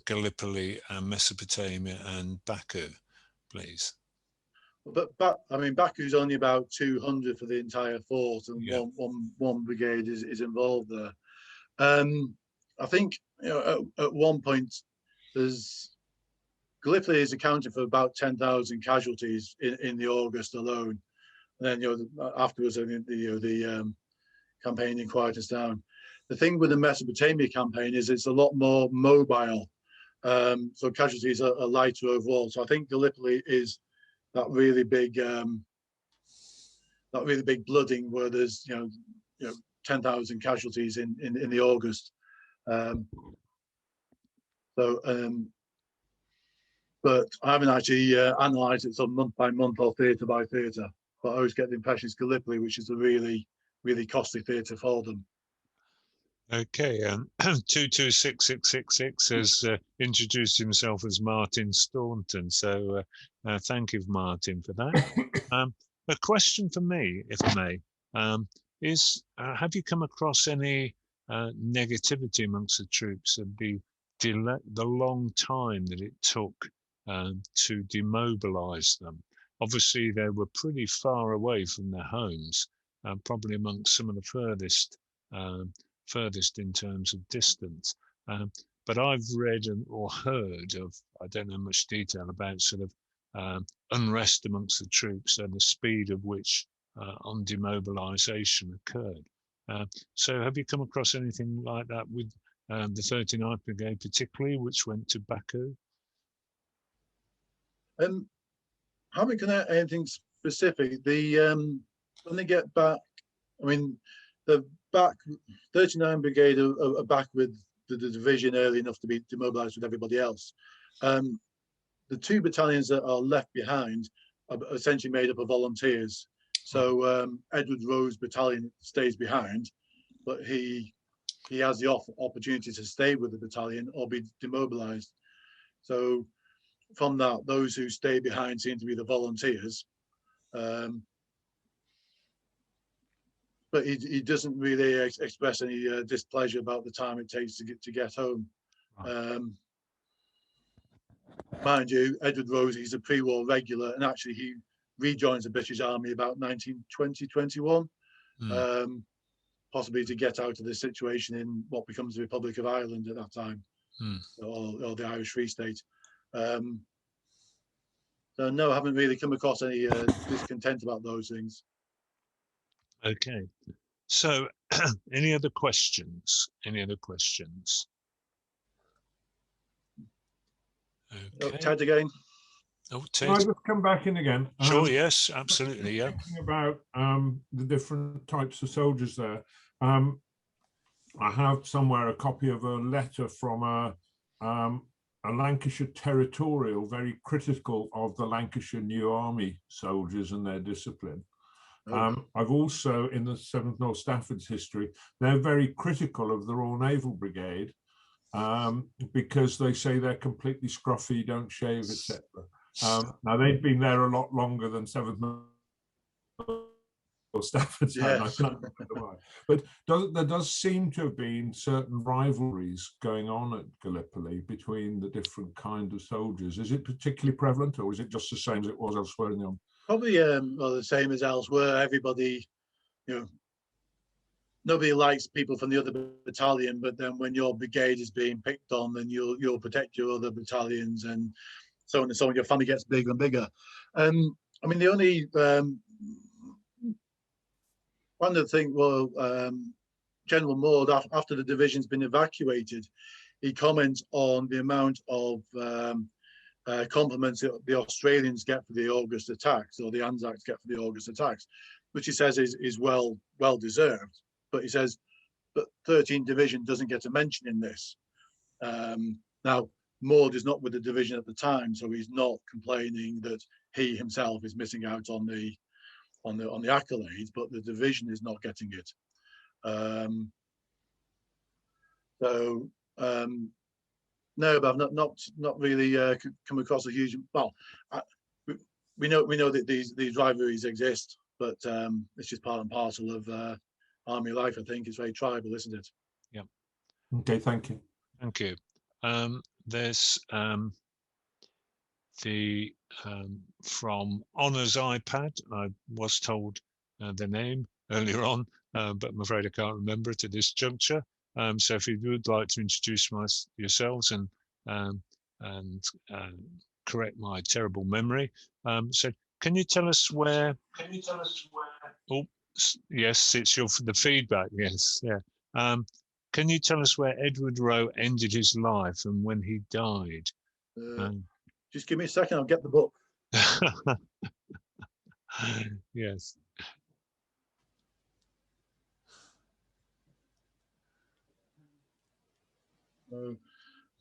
Gallipoli and Mesopotamia and Baku, please? But Baku's only about 200 for the entire force, and yeah. one brigade is involved there. I think at one point Gallipoli is accounting for about 10,000 casualties in the August alone. And then afterwards, I think the campaign quietens down. The thing with the Mesopotamia campaign is it's a lot more mobile, so casualties are lighter overall. So I think Gallipoli is that really big blooding where there's 10,000 casualties in the August. But I haven't actually analysed it sort of month by month or theatre by theatre. But I always get the impression it's Gallipoli, which is a really costly theatre for them. Okay, 2266666 has introduced himself as Martin Staunton, so thank you, Martin, for that. A question for me, if I may, is have you come across any negativity amongst the troops of the long time that it took to demobilise them? Obviously, they were pretty far away from their homes, probably amongst some of the furthest in terms of distance. But I've read or heard of, I don't know much detail about sort of unrest amongst the troops and the speed of which on demobilisation occurred. So have you come across anything like that with the 39th Brigade particularly, which went to Baku? Haven't connected anything specific. When they get back, I mean, the 39 Brigade are back with the division early enough to be demobilised with everybody else. The two battalions that are left behind are essentially made up of volunteers. So Edward Rowe's battalion stays behind, but he has the opportunity to stay with the battalion or be demobilised. So from that, those who stay behind seem to be the volunteers. But he doesn't really express any displeasure about the time it takes to get home. Mind you, Edward Rowe, he's a pre-war regular, and actually he rejoins the British Army about 1920-21, possibly to get out of this situation in what becomes the Republic of Ireland at that time, or the Irish Free State. So no, I haven't really come across any discontent about those things. Okay, so any other questions? Okay. Ted again. Oh, Can I just come back in again? Sure, yes, absolutely, yeah. Thinking about the different types of soldiers there. I have somewhere a copy of a letter from a Lancashire territorial, very critical of the Lancashire New Army soldiers and their discipline. I've also, in the 7th North Stafford's history, they're very critical of the Royal Naval Brigade because they say they're completely scruffy, don't shave, etc. Now, they've been there a lot longer than 7th North Stafford's had, I can't remember why. But there does seem to have been certain rivalries going on at Gallipoli between the different kind of soldiers. Is it particularly prevalent, or is it just the same as it was elsewhere in the army? Probably the same as elsewhere. Everybody, nobody likes people from the other battalion, but then when your brigade is being picked on, then you'll protect your other battalions, and so on and so on. Your family gets bigger and bigger. I mean, the only one of the things, General Maud, after the division's been evacuated, he comments on the amount of compliments the Australians get for the August attacks, or the Anzacs get for the August attacks, which he says is well deserved. But he says, but 13th Division doesn't get a mention in this. Now, Maud is not with the division at the time, so he's not complaining that he himself is missing out on the accolades, but the division is not getting it. No, but I've not really come across a huge. Well, we know that these rivalries exist, but it's just part and parcel of army life. I think it's very tribal, isn't it? Yeah. Okay, thank you. Thank you. There's from Honour's iPad. I was told the name earlier on, but I'm afraid I can't remember it at this juncture. So if you would like to introduce yourselves and correct my terrible memory. So can you tell us where? Oh, yes, it's the feedback. Yes, yeah. Can you tell us where Edward Rowe ended his life and when he died? Just give me a second. I'll get the book. Yes.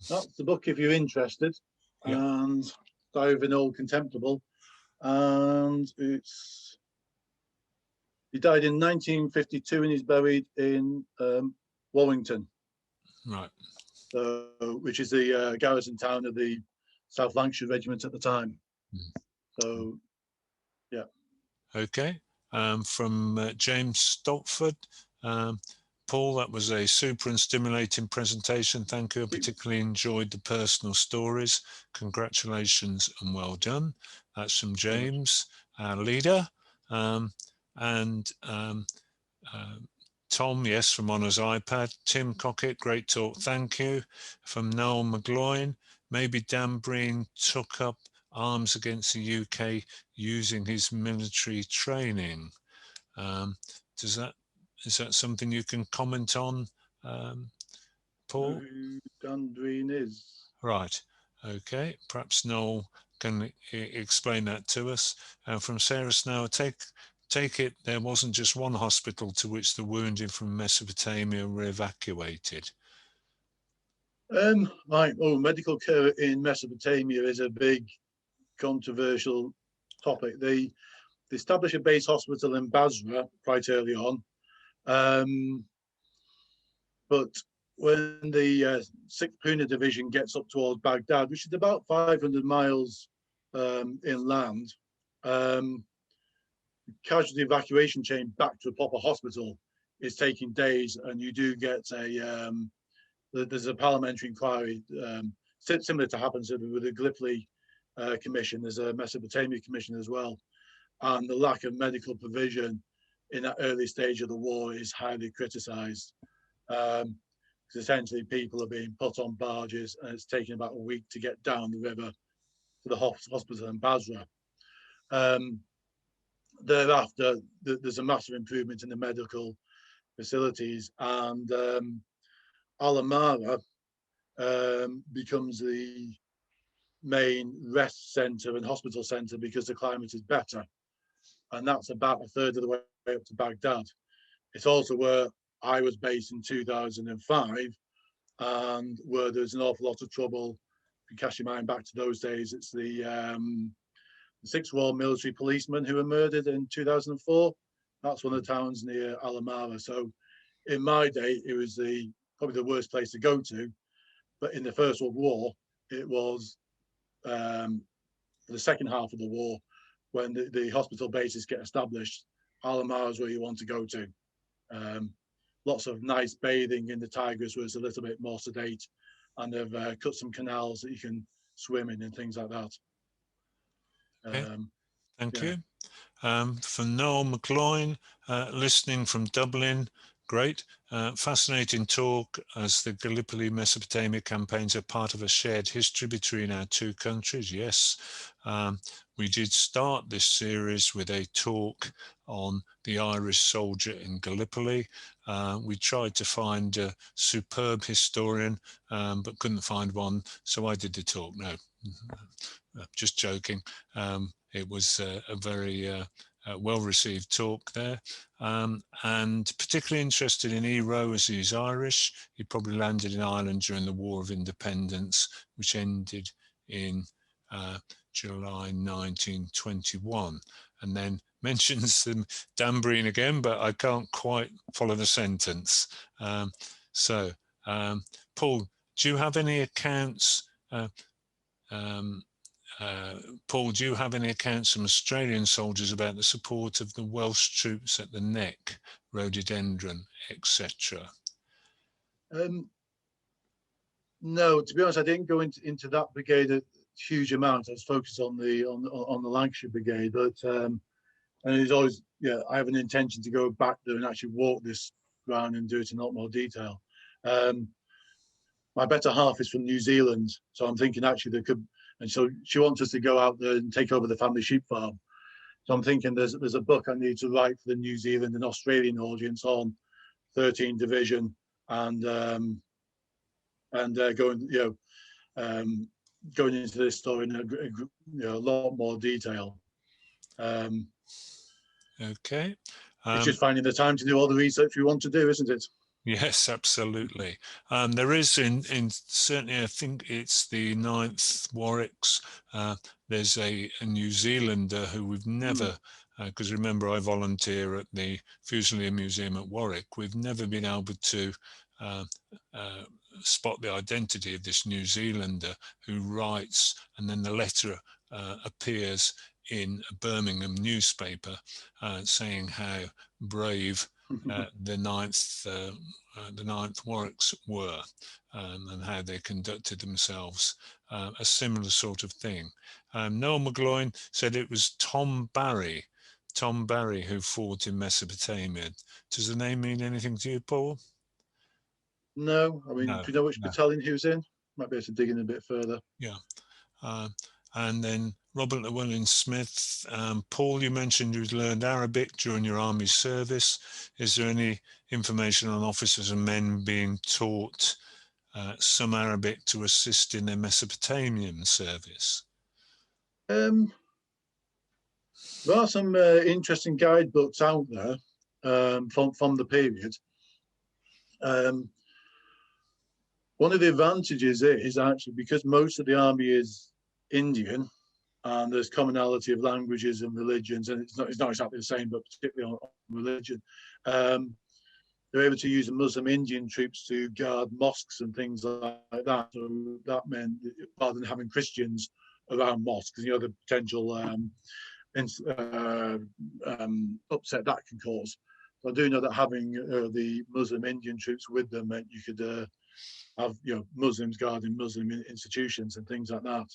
That's the book if you're interested. Yep. And Diary of an Old Contemptible. And he died in 1952 and he's buried in Warrington. Right. Which is the garrison town of the South Lancashire Regiment at the time. So, yeah. Okay. From James Stopford. Paul, that was a super and stimulating presentation. Thank you. I particularly enjoyed the personal stories. Congratulations and well done. That's from James, our leader. Tom, yes, from Honour's iPad. Tim Cockett, great talk, thank you. From Noel McGloin, maybe Dan Breen took up arms against the UK using his military training. Is that something you can comment on, Paul? Who Dan Breen is. Right, okay, perhaps Noel can explain that to us. From Sarah Snow, take it there wasn't just one hospital to which the wounded from Mesopotamia were evacuated. Medical care in Mesopotamia is a big controversial topic. They established a base hospital in Basra quite early on, but when the 6th Puna Division gets up towards Baghdad, which is about 500 miles inland, casualty evacuation chain back to a proper hospital is taking days, and you do get there's a parliamentary inquiry similar to happens with the Gallipoli Commission. There's a Mesopotamia Commission as well, and the lack of medical provision in that early stage of the war is highly criticised. Because essentially people are being put on barges, and it's taking about a week to get down the river to the hospital in Basra. Thereafter, there's a massive improvement in the medical facilities, and Al-Amara becomes the main rest centre and hospital centre because the climate is better, and that's about a third of the way up to Baghdad. It's also where I was based in 2005, and where there's an awful lot of trouble. If you cast your mind back to those days, it's the 6 Royal Military Policemen who were murdered in 2004. That's one of the towns near Al-Amara. So in my day, it was probably the worst place to go to. But in the First World War, it was the second half of the war, when the hospital bases get established. Al-Amara is where you want to go to. Lots of nice bathing in the Tigris, where it's a little bit more sedate, and they've cut some canals that you can swim in and things like that. Okay. Thank you. From Noel McGloin, listening from Dublin, Great. Fascinating talk, as the Gallipoli Mesopotamia campaigns are part of a shared history between our two countries. Yes, we did start this series with a talk on the Irish soldier in Gallipoli. We tried to find a superb historian, but couldn't find one, so I did the talk. No, just joking. It was a very well-received talk there, and particularly interested in Ero, as he's Irish. He probably landed in Ireland during the War of Independence, which ended in July 1921, and then mentions them Danbreen again, but I can't quite follow the sentence. Paul, do you have any accounts? Paul, do you have any accounts from Australian soldiers about the support of the Welsh troops at the Neck, Rhododendron, etc.? No, to be honest, I didn't go into that brigade a huge amount. I was focused on the Lancashire brigade, but and it's always, yeah, I have an intention to go back there and actually walk this ground and do it in a lot more detail. My better half is from New Zealand, so I'm thinking actually there could, and so she wants us to go out there and take over the family sheep farm. So I'm thinking there's a book I need to write for the New Zealand and Australian audience on 13th Division and going, going into this story in a lot more detail. Okay. It's just finding the time to do all the research we want to do, isn't it? Yes, absolutely. There is in certainly, I think it's the 9th Warwicks. There's a New Zealander who we've never, because remember I volunteer at the Fusilier Museum at Warwick. We've never been able to spot the identity of this New Zealander who writes, and then the letter appears in a Birmingham newspaper saying how brave the 9th Warwicks were, and how they conducted themselves. A similar sort of thing. Noel McGloin said it was Tom Barry who fought in Mesopotamia. Does the name mean anything to you, Paul? No, I mean, no, do you know which battalion he was in? Might be able to dig in a bit further. Yeah. And then Robert Llewellyn Smith. Paul, you mentioned you'd learned Arabic during your army service. Is there any information on officers and men being taught some Arabic to assist in their Mesopotamian service? There are some interesting guidebooks out there from the period. One of the advantages is actually because most of the army is Indian, and there's commonality of languages and religions, and it's not exactly the same, but particularly on religion. They're able to use Muslim Indian troops to guard mosques and things like that. So that meant, rather than having Christians around mosques, the potential upset that can cause. So I do know that having the Muslim Indian troops with them meant you could have Muslims guarding Muslim institutions and things like that.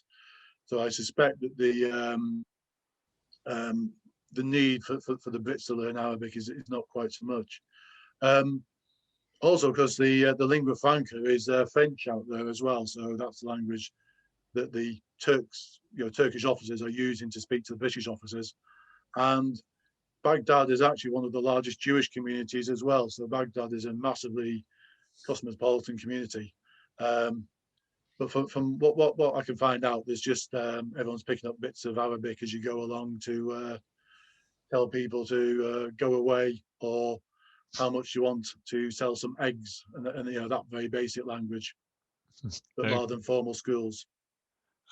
So I suspect that the need for the Brits to learn Arabic is not quite so much. Also, because the lingua franca is French out there as well, so that's the language that the Turkish officers are using to speak to the British officers. And Baghdad is actually one of the largest Jewish communities as well. So Baghdad is a massively cosmopolitan community. But from what I can find out, there's just everyone's picking up bits of Arabic as you go along to tell people to go away, or how much you want to sell some eggs, and that very basic language, but Okay. rather than formal schools.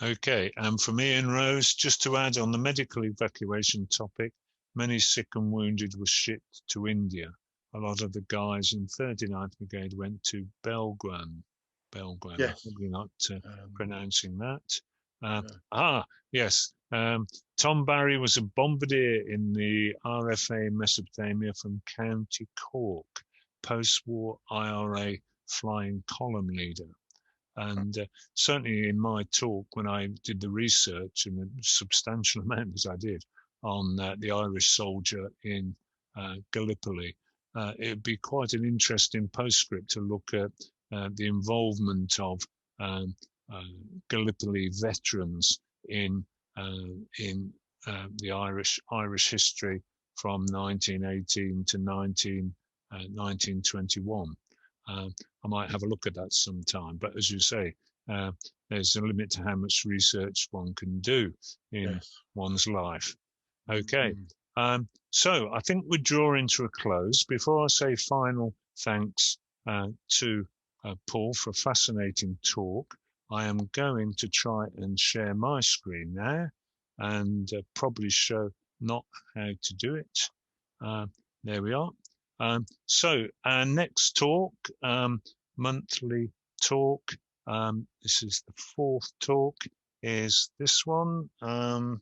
Okay, and from Ian Rose, just to add on the medical evacuation topic, many sick and wounded were shipped to India. A lot of the guys in 39th Brigade went to Belguan. Yes. Probably not pronouncing that. Yeah. Yes. Tom Barry was a bombardier in the RFA Mesopotamia from County Cork, post-war IRA flying column leader. And certainly in my talk, when I did the research, and a substantial amount as I did, on the Irish soldier in Gallipoli, it would be quite an interesting postscript to look at the involvement of Gallipoli veterans in the Irish history from 1918 to 1921. I might have a look at that sometime, but as you say, there's a limit to how much research one can do in one's life. Okay, so I think we're drawing to a close. Before I say final thanks to Paul for a fascinating talk, I am going to try and share my screen now and probably show not how to do it. There we are. So our next talk, monthly talk, this is the 4th talk, is this one. Let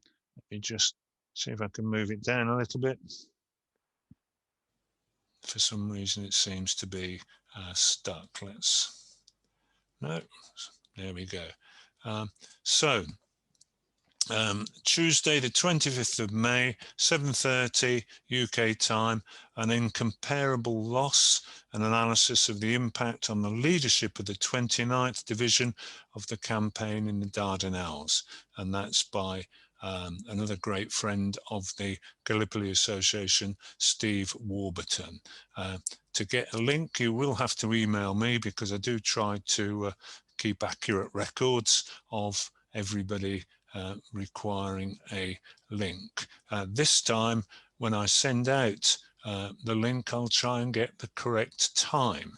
me just see if I can move it down a little bit. For some reason it seems to be stuck. No, there we go. Tuesday the 25th of May, 7:30 UK time, an incomparable loss, an analysis of the impact on the leadership of the 29th Division of the campaign in the Dardanelles. And that's by another great friend of the Gallipoli Association, Steve Warburton. To get a link, you will have to email me, because I do try to keep accurate records of everybody requiring a link. This time, when I send out the link, I'll try and get the correct time.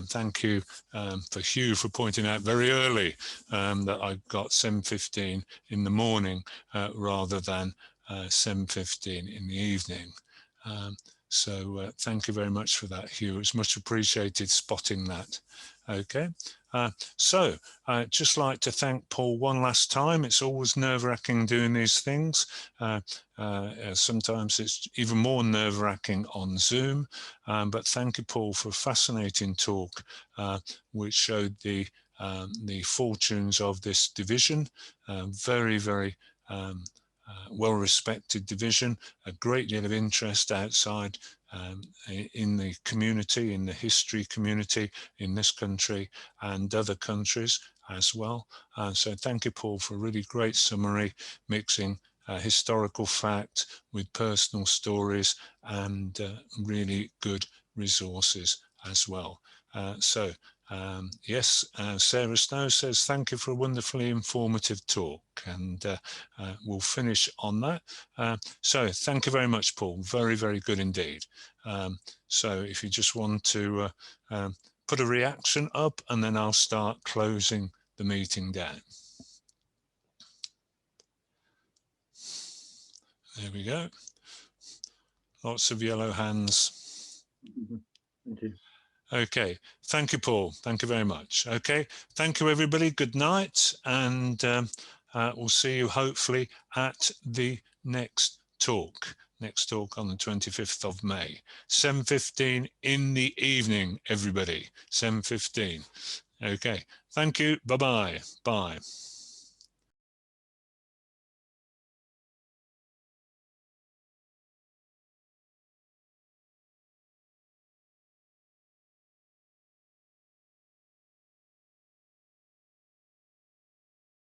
Thank you for Hugh for pointing out very early that I got 7:15 in the morning rather than 7:15 in the evening. So thank you very much for that, Hugh. It's much appreciated spotting that. Okay. So I'd just like to thank Paul one last time. It's always nerve-wracking doing these things. Sometimes it's even more nerve-wracking on Zoom. But thank you, Paul, for a fascinating talk, which showed the fortunes of this division. Very, very well-respected division, a great deal of interest outside in the community, in the history community in this country and other countries as well. So thank you, Paul, for a really great summary, mixing historical fact with personal stories and really good resources as well. Yes, Sarah Snow says, thank you for a wonderfully informative talk, and we'll finish on that. So thank you very much, Paul. Very, very good indeed. So if you just want to put a reaction up, and then I'll start closing the meeting down. There we go. Lots of yellow hands. Thank you. Okay, thank you, Paul. Thank you very much. Okay, thank you, everybody. Good night, and we'll see you hopefully at the next talk. Next talk on the 25th of May, 7:15 in the evening, everybody. 7:15. Okay, thank you. Bye-bye. Bye.